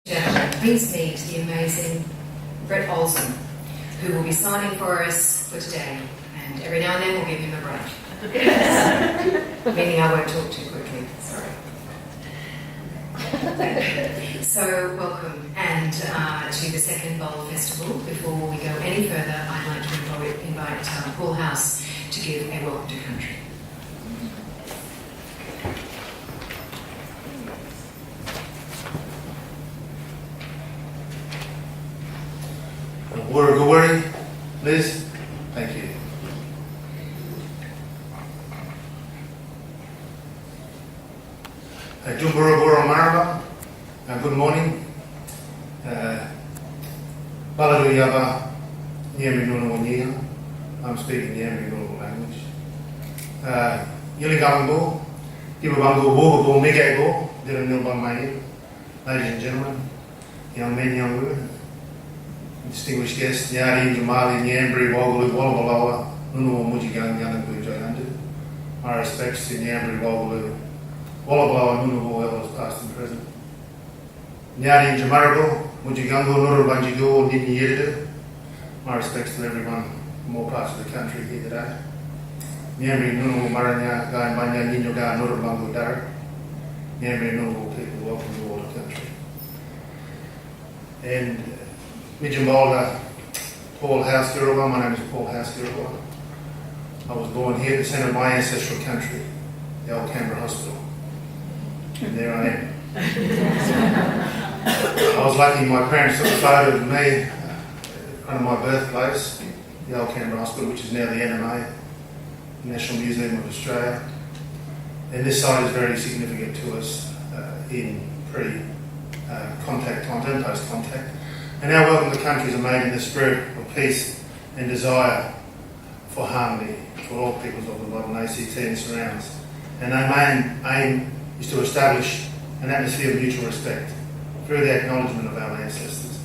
Brings me to the amazing Brett Olsen, who will be signing for us for today, and every now and then we'll give him a break. Meaning I won't talk too quickly, sorry. So welcome, and to the second Bowl Festival. Before we go any further, I'd like to invite Paul House to give a welcome to country. Good, Liz. Thank you. Girrawah Maraba. Good morning. Ngambri-Ngunnawal. I'm speaking the Ngambri-Ngunnawal language. Girrawah, ladies and gentlemen, young men, young women, distinguished guests, Ngambri-Ngunnawal. My respects to Ngambri-Ngunnawal, elders past and present. My respects to everyone from all parts of the country here today. Ngambri-Ngunnawal people, welcome to all the country. And Mijimbolda, Paul House Girrawah. My name is Paul House Girrawah. I was born here at the centre of my ancestral country, the old Canberra hospital. And there I am. I was lucky my parents took a photo of me in front of my birthplace, the old Canberra hospital, which is now the NMA, National Museum of Australia. And this site is very significant to us in pre-contact times and post-contact. And our welcome to countries are made in the spirit of peace and desire for harmony for all peoples of the modern ACT and surrounds. And our main aim is to establish an atmosphere of mutual respect through the acknowledgement of our ancestors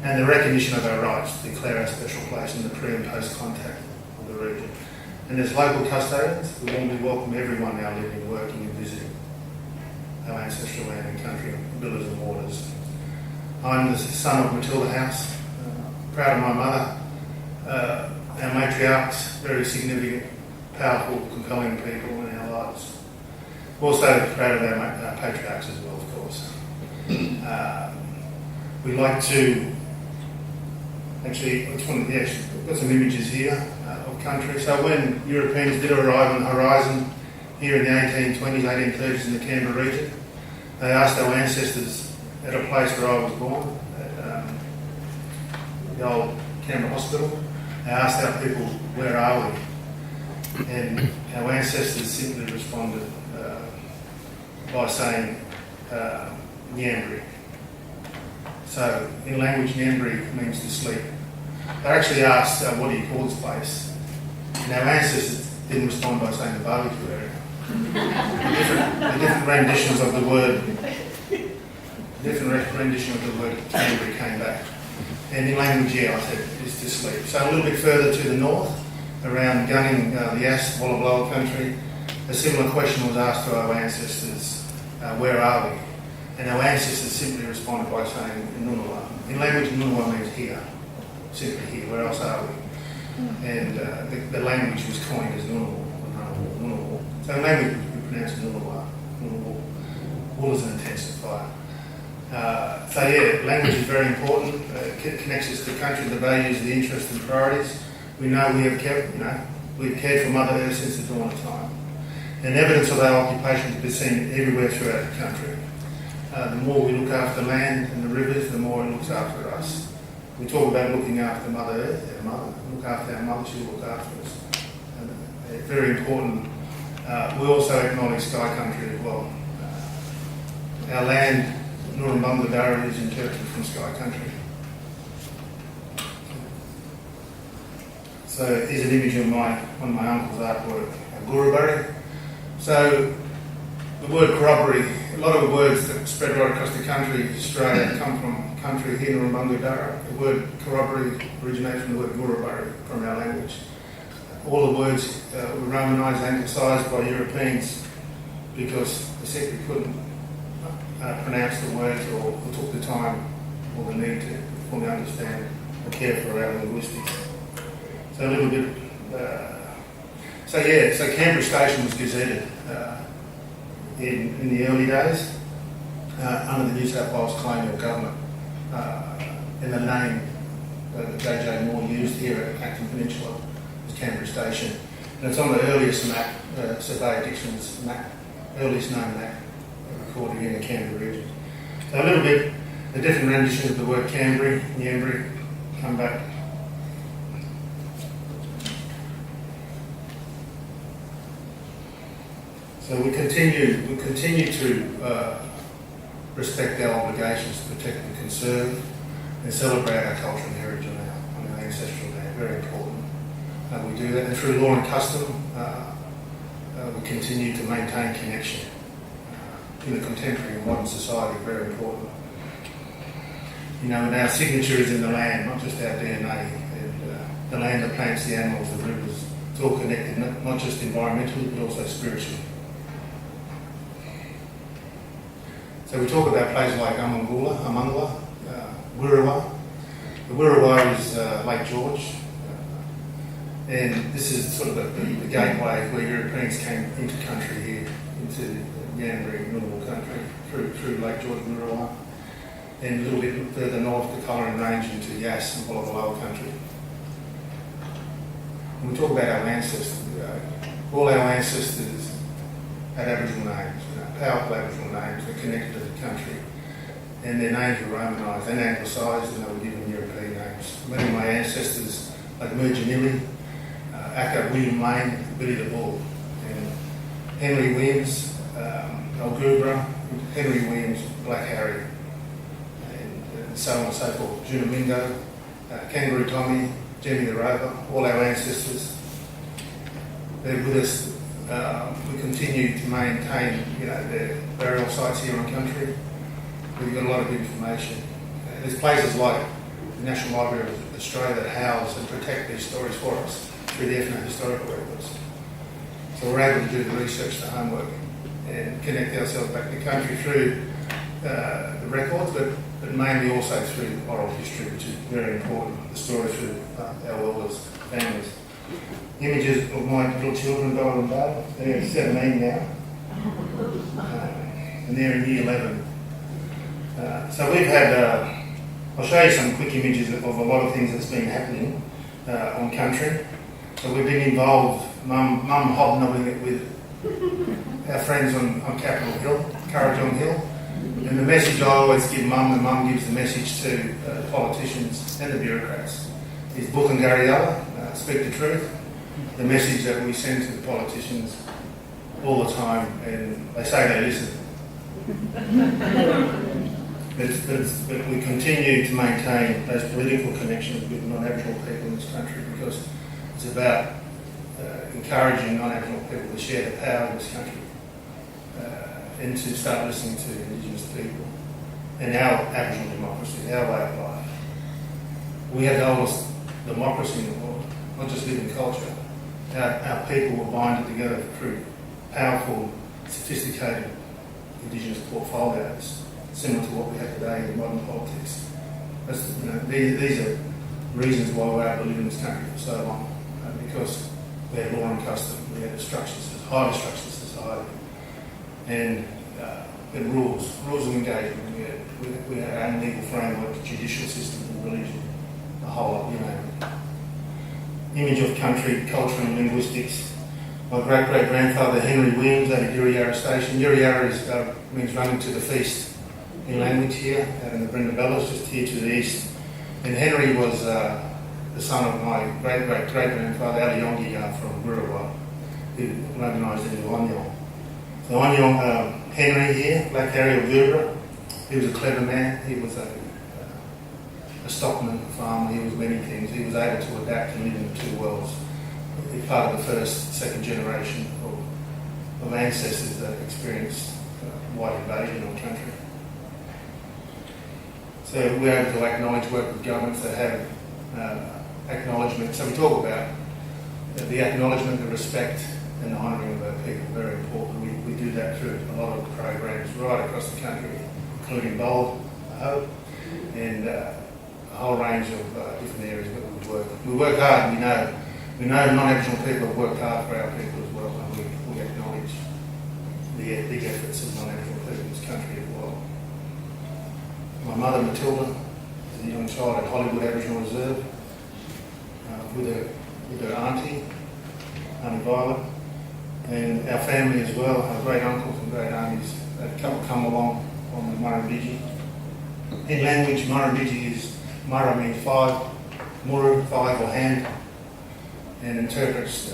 and the recognition of our rights to declare our special place in the pre and post contact of the region. And as local custodians, we warmly welcome everyone now living, working and visiting our ancestral land and country, villas and waters. I'm the son of Matilda House, proud of my mother, our matriarchs, very significant, powerful, compelling people in our lives. Also proud of our patriarchs as well, of course. We like to, actually, we've got some images here of country. So when Europeans did arrive on the horizon here in the 1820s, 1830s in the Canberra region, they asked our ancestors at a place where I was born, at the old Canberra hospital. They asked our people, where are we? And our ancestors simply responded by saying Ngambri. So in language, Ngambri means to sleep. They actually asked, what do you call this place? And our ancestors didn't respond by saying the barbecue area. The different renditions of the word Ngambri came back. And in language, I said, is to sleep. So a little bit further to the north, around Gunning, the Ass, Walla country, a similar question was asked to our ancestors, where are we? And our ancestors simply responded by saying Ngunnawal. In language, Ngunnawal means here, simply here, where else are we? And the language was coined as Ngunnawal. So in language, we pronounce Ngunnawal. Wool is an intensifier. Language is very important. It connects us to the country, the values, the interests and priorities. We know we've cared for Mother Earth since the dawn of time. And evidence of our occupation can be seen everywhere throughout the country. The more we look after land and the rivers, the more it looks after us. We talk about looking after Mother Earth, our mother. Look after our mother, she'll look after us. And very important. We also acknowledge Sky Country as well. Our land, Ngambri-Ngunnawal, is interpreted from Sky Country. So here's an image of one of my uncle's artwork, Girrawah. So the word corroboree, a lot of the words that spread right across the country, Australia, come from country here, Ngambri-Ngunnawal. The word corroboree originates from the word Girrawah from our language. All the words were Romanised, anglicised by Europeans because they simply couldn't pronounce the words or took the time or the need to fully understand or care for our linguistics. So a little bit. So Canberra Station was gazetted in the early days under the New South Wales colonial government, and the name that J.J. Moore used here at Acton Peninsula was Canberra Station. And it's on the earliest map, Surveyor Dixon's map, earliest known map recorded in the Canberra region. So a little bit, the different renditions of the word Canberra, Ngambri, come back. So we continue to respect our obligations to protect and conserve and celebrate our culture and heritage on our ancestral land. Very important. We do that, and through law and custom, we continue to maintain connection in a contemporary and modern society. Very important. You know, and our signature is in the land, not just our DNA. And the land, the plants, the animals, the rivers. It's all connected, not just environmentally, but also spiritually. So we talk about places like Amangula, Girrawah. The Girrawah is Lake George, and this is sort of the gateway where Europeans came into country here, into Ngambri-Ngunnawal country, through Lake George, Girrawah, and a little bit further north, the Colouring Range into Yass and Lower country. When we talk about our ancestors, all our ancestors had Aboriginal names, powerful Aboriginal names that connected to the country, and their names were Romanised and Anglicised, and they were given European names. Many of my ancestors, like Merjanili, Akka William Lane, Billy the Bull, and Henry Williams, Algubra, Henry Williams, Black Harry, and so on and so forth. Junamingo, Kangaroo Tommy, Jenny the Rover, all our ancestors. They're with us. We continue to maintain, their burial sites here on country. We've got a lot of information. There's places like the National Library of Australia that house and protect these stories for us through the ethno-historical records. So we're able to do the research, the homework, and connect ourselves back to country through the records, but mainly also through oral history, which is very important, the story through our elders, families. Images of my little children, Bella and Bud. They're 17 now, and they're in year 11. So we've had, I'll show you some quick images of a lot of things that's been happening on country. So we've been involved, Mum hobnobbing it with our friends on Capitol Hill, Currajong Hill. And the message I always give Mum, and Mum gives the message to politicians and the bureaucrats, is book and Girrawah, speak the truth. The message that we send to the politicians all the time, and they say they listen. But we continue to maintain those political connections with non-Aboriginal people in this country, because it's about encouraging non-Aboriginal people to share the power in this country and to start listening to Indigenous people and our Aboriginal democracy, our way of life. We have the oldest democracy in the world, not just living culture. Our people were binded together through powerful, sophisticated Indigenous portfolios, similar to what we have today in modern politics. These are reasons why we're able to live in this country for so long, because we had law and custom, we had a highly structured society, and rules of engagement. We had our own legal framework, judicial system, and religion, the whole lot, Image of country, culture and linguistics. My great-great-grandfather Henry Williams at Girrawah Station. Girrawah means running to the feast in language here, and the Brindabellas just here to the east. And Henry was the son of my great-great-great-grandfather Aliyongi from Girrawah, who Romanised into Onyong. So Onyong, Henry here, Black Harry of Girrawah, he was a clever man. He was a stockman, a farmer. He was many things. He was able to adapt and live in the two worlds. He's part of the first, second generation of ancestors that experienced white invasion on country. So we're able to acknowledge, work with governments that have acknowledgement. So we talk about the acknowledgement, the respect and the honouring of our people. Very important. We do that through a lot of programs right across the country, including Bold, Hope, and a whole range of different areas that we work. We work hard, and we know non-Aboriginal people have worked hard for our people as well, and we acknowledge the big efforts of non-Aboriginal people in this country as well. My mother, Matilda, is a young child at Hollywood Aboriginal Reserve with her auntie, Auntie Violet, and our family as well, our great uncles and great aunties that come along on the Murrumbidgee. In language, Murrumbidgee is, Murra means five, Muru, five or hand, and interprets,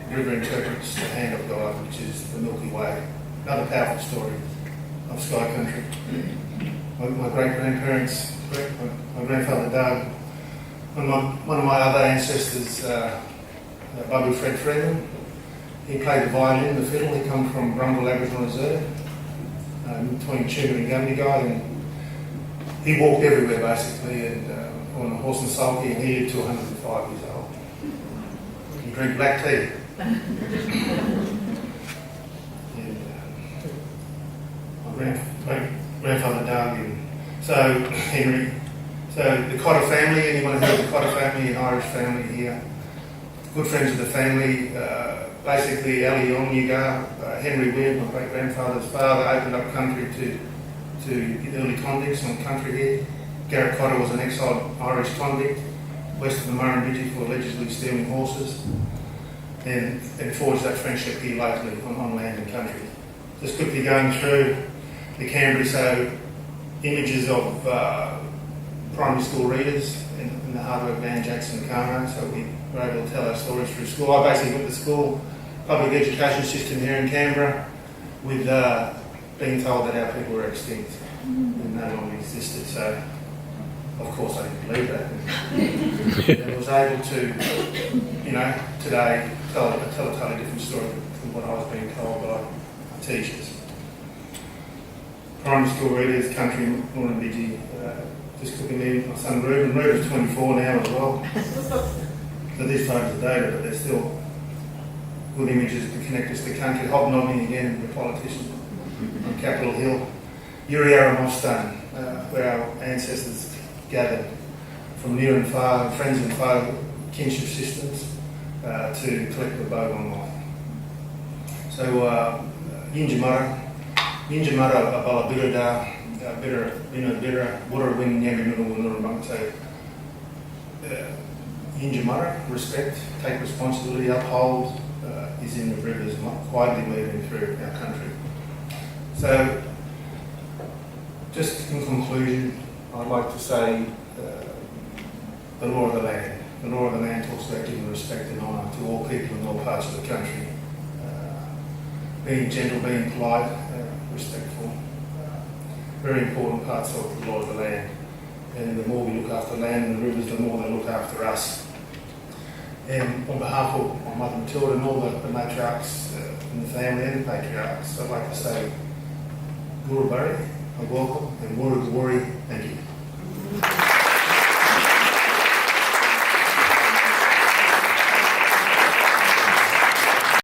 river interprets the hand of God, which is the Milky Way. Another powerful story of Sky Country. My great-grandparents, my grandfather Doug, one of my other ancestors, Babu Fred Freeman, he played the violin, the fiddle. He come from Brumble Aboriginal Reserve, between Tuba and Ngambri guy, and he walked everywhere basically, and on a horse and sulky, and he lived to 105 years old. He drank black tea. And, my grandfather Doug, and so Henry. So the Cotter family, anyone who has the Cotter family, an Irish family here, good friends of the family. Basically, Ali Onyuga, Henry Weir, my great-grandfather's father, opened up country to early convicts on country here. Garrett Cotter was an exiled Irish convict west of the Murrumbidgee for allegedly stealing horses, and forged that friendship here locally on land and country. Just quickly going through the Canberra, so images of primary school readers in the hard work Van Jackson and Carno, so we were able to tell our stories through school. I basically went to school, public education system here in Canberra, with being told that our people were extinct and no longer existed. So, of course, I didn't believe that. And I was able to, today tell a totally different story from what I was being told by teachers. Primary school readers, country, Ngambri-Ngunnawal, just cooking me, my son Ruben. Ruben's 24 now as well. So these photos are dated, but they're still good images to connect us to country. Hobnobbing again with the politicians on Capitol Hill. Girrawah Milestone, where our ancestors gathered from near and far, friends and foe, kinship systems, to collect the vote online. So Yinjamara, Abala Birada, Bira, Water Wing, Ngambri-Ngunnawal. So Yinjamara, respect, take responsibility, uphold, is in the rivers widely moving through our country. So, just in conclusion, I'd like to say the law of the land. The law of the land talks about giving respect and honour to all people in all parts of the country. Being gentle, being polite, respectful. Very important parts of the law of the land. And the more we look after land and the rivers, the more they look after us. And on behalf of my mother Matilda and all the matriarchs in the family and the patriarchs, I'd like to say, Guru Bari, welcome, and Wurrugawari, thank you.